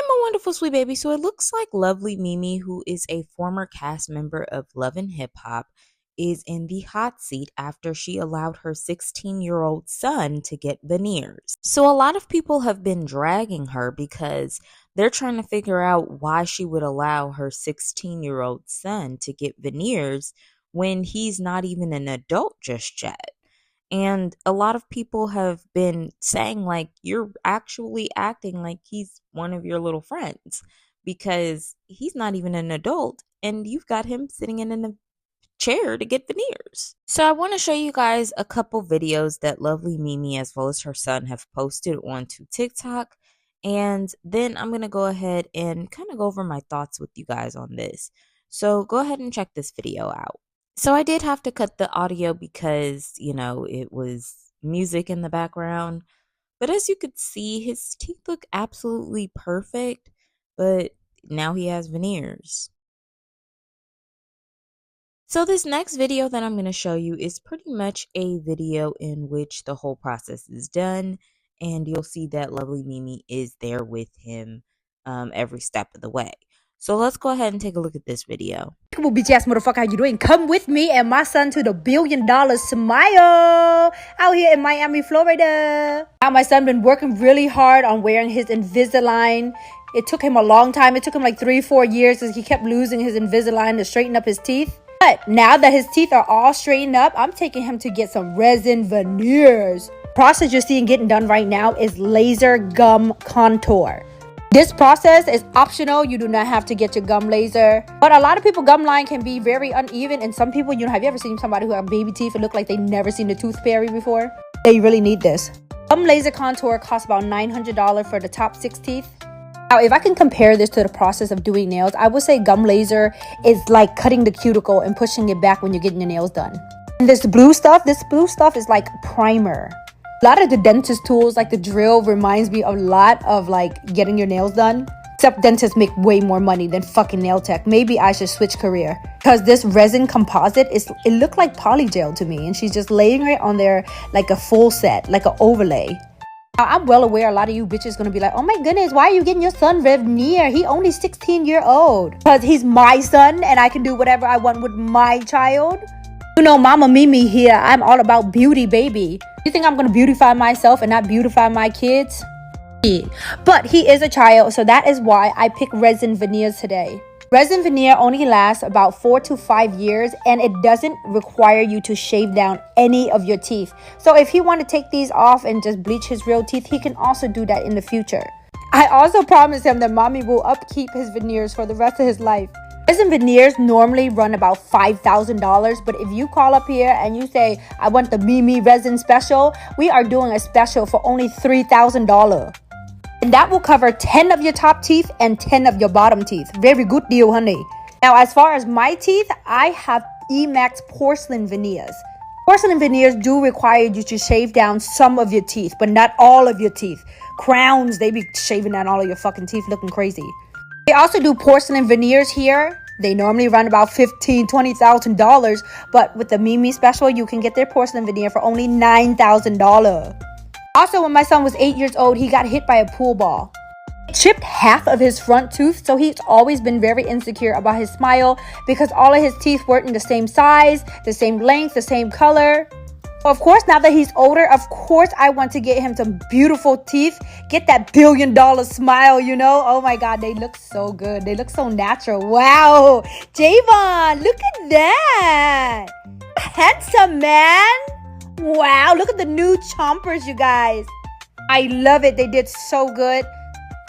my wonderful sweet baby. So it looks like lovely MiMi, who is a former cast member of Love and Hip Hop, is in the hot seat after she allowed her 16-year-old son to get veneers. So a lot of people have been dragging her because they're trying to figure out why she would allow her 16-year-old son to get veneers when he's not even an adult just yet. And a lot of people have been saying, like, you're actually acting like he's one of your little friends because he's not even an adult and you've got him sitting in a chair to get veneers. So I want to show you guys a couple videos that lovely MiMi as well as her son have posted onto TikTok. And then I'm going to go ahead and kind of go over my thoughts with you guys on this. So go ahead and check this video out. So I did have to cut the audio because, it was music in the background. But as you could see, his teeth look absolutely perfect. But now he has veneers. So this next video that I'm going to show you is pretty much a video in which the whole process is done. And you'll see that lovely MiMi is there with him every step of the way. So let's go ahead and take a look at this video. Bitch ass motherfucker, how you doing? Come with me and my son to the $1 billion smile out here in Miami, Florida. Now my son been working really hard on wearing his Invisalign. It took him a long time. It took him like 3-4 years because he kept losing his Invisalign to straighten up his teeth. But now that his teeth are all straightened up, I'm taking him to get some resin veneers. The process you're seeing getting done right now is laser gum contour. This process is optional. You do not have to get your gum laser. But a lot of people, gum line can be very uneven. And some people, have you ever seen somebody who have baby teeth and look like they never seen a tooth fairy before? They really need this. Gum laser contour costs about $900 for the top 6 teeth. Now, if I can compare this to the process of doing nails, I would say gum laser is like cutting the cuticle and pushing it back when you're getting your nails done. And this blue stuff is like primer. A lot of the dentist tools, like the drill, reminds me a lot of like getting your nails done. Except dentists make way more money than fucking nail tech. Maybe I should switch career. Because this resin composite, it looked like polygel to me. And she's just laying it on there like a full set, like an overlay. Now, I'm well aware a lot of you bitches gonna be like, oh my goodness, why are you getting your son veneer? He only 16-year-old. Because he's my son and I can do whatever I want with my child. Mama MiMi here. I'm all about beauty, baby. You think I'm gonna beautify myself and not beautify my kids? Yeah. But he is a child, so that is why I picked resin veneers today. Resin veneer only lasts about 4 to 5 years, and it doesn't require you to shave down any of your teeth. So if he want to take these off and just bleach his real teeth, he can also do that in the future. I also promised him that mommy will upkeep his veneers for the rest of his life. Resin veneers normally run about $5,000, but if you call up here and you say, I want the MiMi resin special, we are doing a special for only $3,000. And that will cover 10 of your top teeth and 10 of your bottom teeth. Very good deal, honey. Now, as far as my teeth, I have Emax porcelain veneers. Porcelain veneers do require you to shave down some of your teeth, but not all of your teeth. Crowns, they be shaving down all of your fucking teeth looking crazy. They also do porcelain veneers here. They normally run about $15,000, $20,000, but with the MiMi special, you can get their porcelain veneer for only $9,000. Also, when my son was 8 years old, he got hit by a pool ball. It chipped half of his front tooth, so he's always been very insecure about his smile because all of his teeth weren't the same size, the same length, the same color. Of course, now that he's older, of course, I want to get him some beautiful teeth. Get that $1 billion smile, Oh my God, they look so good. They look so natural. Wow. Javon, look at that. Handsome, man. Wow, look at the new chompers, you guys. I love it. They did so good.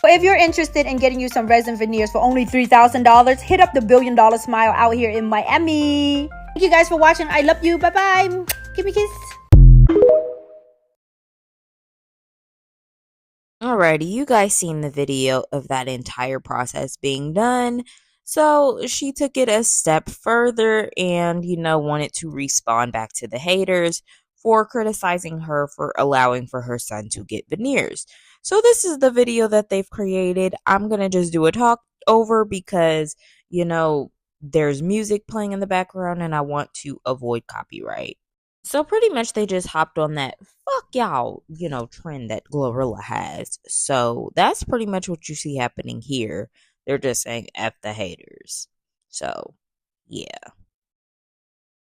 But if you're interested in getting you some resin veneers for only $3,000, hit up the $1 billion smile out here in Miami. Thank you guys for watching. I love you. Bye-bye. Give me a kiss. Alrighty, you guys seen the video of that entire process being done. So she took it a step further and, wanted to respond back to the haters for criticizing her for allowing for her son to get veneers. So this is the video that they've created. I'm going to just do a talk over because, there's music playing in the background and I want to avoid copyright. So pretty much they just hopped on that fuck y'all, trend that Glorilla has. So that's pretty much what you see happening here. They're just saying F the haters. So, yeah.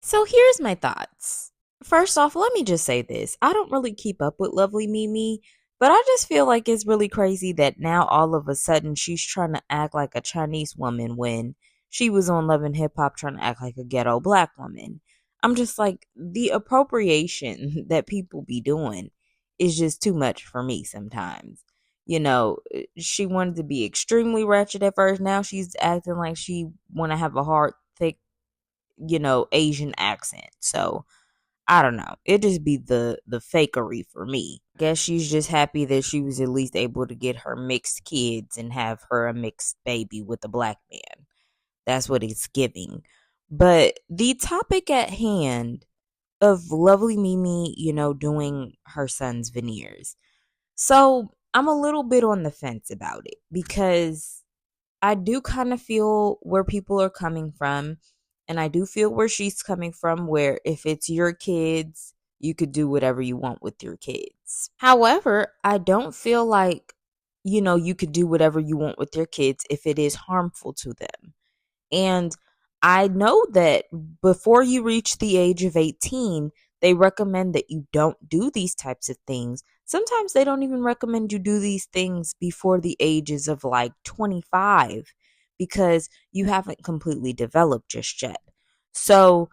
So here's my thoughts. First off, let me just say this. I don't really keep up with Lovely Mimi, but I just feel like it's really crazy that now all of a sudden she's trying to act like a Chinese woman when she was on Love and Hip Hop trying to act like a ghetto black woman. I'm just like, the appropriation that people be doing is just too much for me sometimes. She wanted to be extremely ratchet at first. Now she's acting like she want to have a hard, thick, Asian accent. So I don't know. It just be the fakery for me. Guess she's just happy that she was at least able to get her mixed kids and have her a mixed baby with a black man. That's what it's giving. But the topic at hand of lovely Mimi, doing her son's veneers. So I'm a little bit on the fence about it because I do kind of feel where people are coming from. And I do feel where she's coming from, where if it's your kids, you could do whatever you want with your kids. However, I don't feel like, you could do whatever you want with your kids if it is harmful to them. And I know that before you reach the age of 18, they recommend that you don't do these types of things. Sometimes they don't even recommend you do these things before the ages of like 25 because you haven't completely developed just yet. So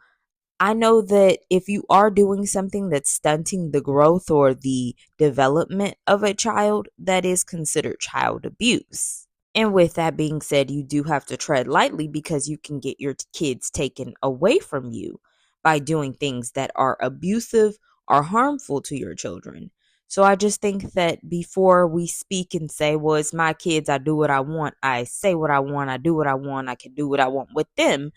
I know that if you are doing something that's stunting the growth or the development of a child, that is considered child abuse. And with that being said, you do have to tread lightly because you can get your kids taken away from you by doing things that are abusive or harmful to your children. So I just think that before we speak and say, well, it's my kids, I do what I want, I say what I want, I do what I want, I can do what I want with them,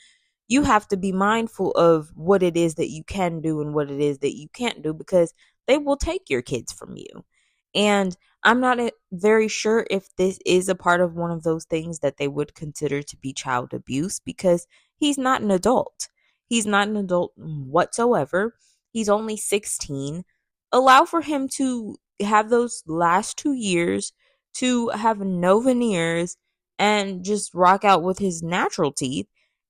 you have to be mindful of what it is that you can do and what it is that you can't do because they will take your kids from you. And I'm not very sure if this is a part of one of those things that they would consider to be child abuse because he's not an adult. He's not an adult whatsoever. He's only 16. Allow for him to have those last 2 years to have no veneers and just rock out with his natural teeth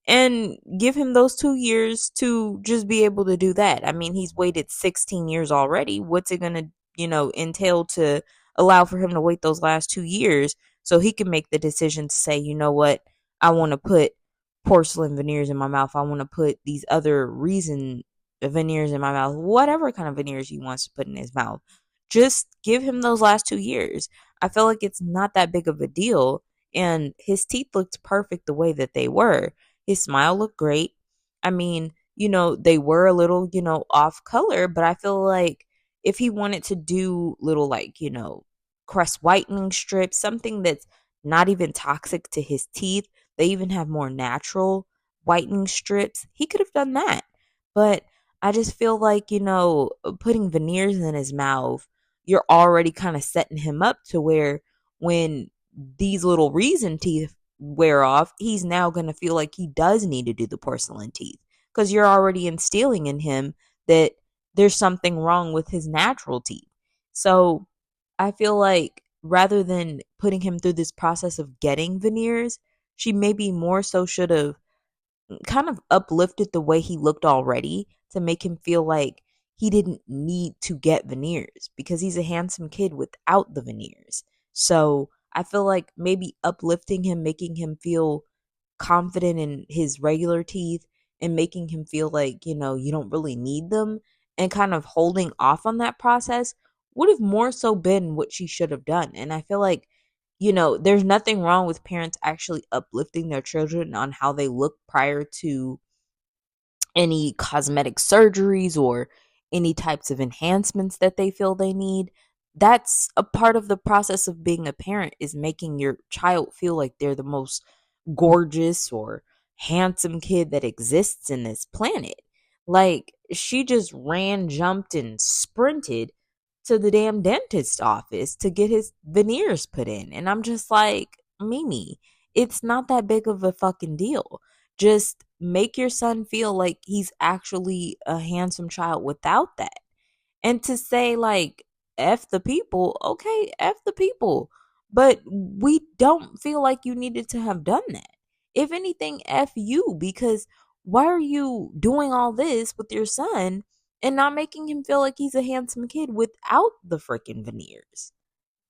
and give him those 2 years to just be able to do that. I mean, he's waited 16 years already. What's it going to, entail to allow for him to wait those last 2 years so he can make the decision to say, you know what, I want to put porcelain veneers in my mouth. I want to put these other reason veneers in my mouth, whatever kind of veneers he wants to put in his mouth. Just give him those last 2 years. I feel like it's not that big of a deal. And his teeth looked perfect the way that they were. His smile looked great. I mean, they were a little, off color, but I feel like if he wanted to do little, like, crest whitening strips, something that's not even toxic to his teeth, they even have more natural whitening strips, he could have done that. But I just feel like, putting veneers in his mouth, you're already kind of setting him up to where when these little reason teeth wear off, he's now going to feel like he does need to do the porcelain teeth because you're already instilling in him that there's something wrong with his natural teeth. So I feel like rather than putting him through this process of getting veneers, she maybe more so should have kind of uplifted the way he looked already to make him feel like he didn't need to get veneers because he's a handsome kid without the veneers. So I feel like maybe uplifting him, making him feel confident in his regular teeth and making him feel like, you don't really need them and kind of holding off on that process would have more so been what she should have done. And I feel like, there's nothing wrong with parents actually uplifting their children on how they look prior to any cosmetic surgeries or any types of enhancements that they feel they need. That's a part of the process of being a parent, is making your child feel like they're the most gorgeous or handsome kid that exists in this planet. Like, she just ran, jumped, and sprinted to the damn dentist office to get his veneers put in. And I'm just like, Mimi, it's not that big of a fucking deal. Just make your son feel like he's actually a handsome child without that. And to say like F the people, okay, F the people. But we don't feel like you needed to have done that. If anything, F you, because why are you doing all this with your son and not making him feel like he's a handsome kid without the freaking veneers?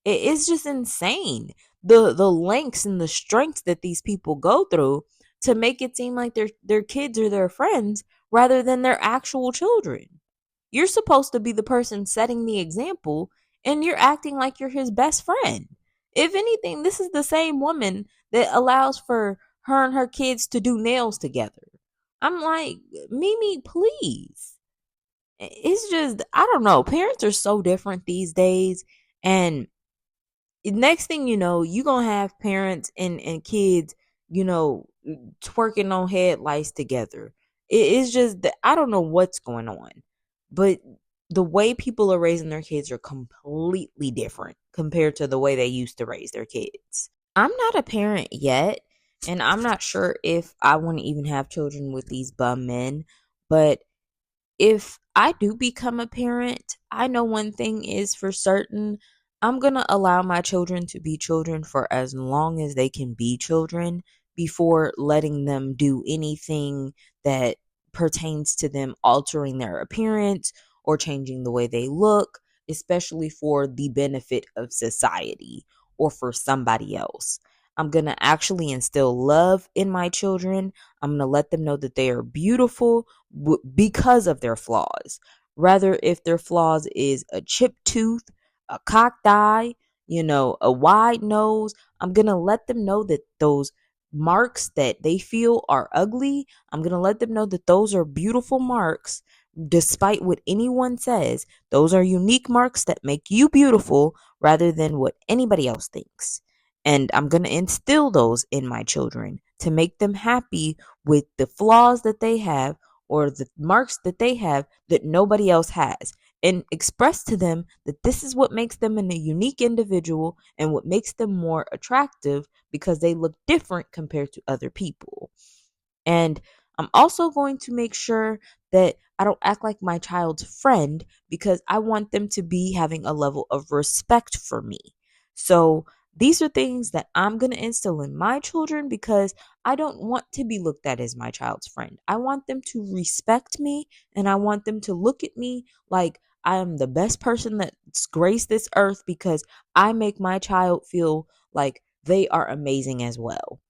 It's just insane. The lengths and the strengths that these people go through to make it seem like their kids are their friends rather than their actual children. You're supposed to be the person setting the example, and you're acting like you're his best friend. If anything, this is the same woman that allows for her and her kids to do nails together. I'm like, Mimi, please. It's just, I don't know. Parents are so different these days. And next thing you know, you're going to have parents and kids, twerking on headlights together. It's just that I don't know what's going on. But the way people are raising their kids are completely different compared to the way they used to raise their kids. I'm not a parent yet, and I'm not sure if I want to even have children with these bum men, but if I do become a parent, I know one thing is for certain. I'm going to allow my children to be children for as long as they can be children before letting them do anything that pertains to them altering their appearance or changing the way they look, especially for the benefit of society or for somebody else. I'm going to actually instill love in my children. I'm going to let them know that they are beautiful because of their flaws. Rather, if their flaws is a chipped tooth, a cocked eye, a wide nose, I'm going to let them know that those marks that they feel are ugly, I'm going to let them know that those are beautiful marks. Despite what anyone says, those are unique marks that make you beautiful rather than what anybody else thinks. And I'm going to instill those in my children to make them happy with the flaws that they have or the marks that they have that nobody else has, and express to them that this is what makes them a unique individual and what makes them more attractive because they look different compared to other people. And I'm also going to make sure that I don't act like my child's friend because I want them to be having a level of respect for me. So these are things that I'm going to instill in my children because I don't want to be looked at as my child's friend. I want them to respect me, and I want them to look at me like I am the best person that's graced this earth because I make my child feel like they are amazing as well.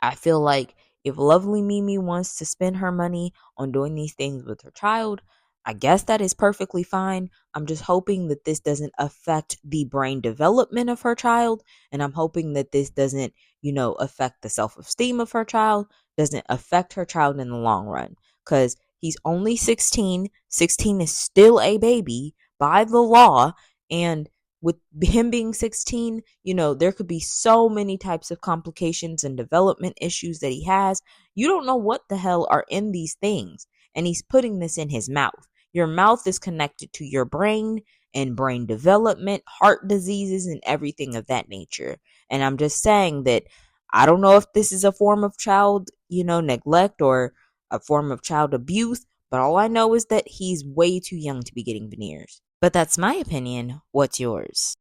I feel like if lovely Mimi wants to spend her money on doing these things with her child, I guess that is perfectly fine. I'm just hoping that this doesn't affect the brain development of her child. And I'm hoping that this doesn't, affect the self-esteem of her child, doesn't affect her child in the long run. Because he's only 16. 16 is still a baby by the law. And with him being 16, there could be so many types of complications and development issues that he has. You don't know what the hell are in these things. And he's putting this in his mouth. Your mouth is connected to your brain and brain development, heart diseases, and everything of that nature. And I'm just saying that I don't know if this is a form of child, neglect or a form of child abuse, but all I know is that he's way too young to be getting veneers. But that's my opinion. What's yours?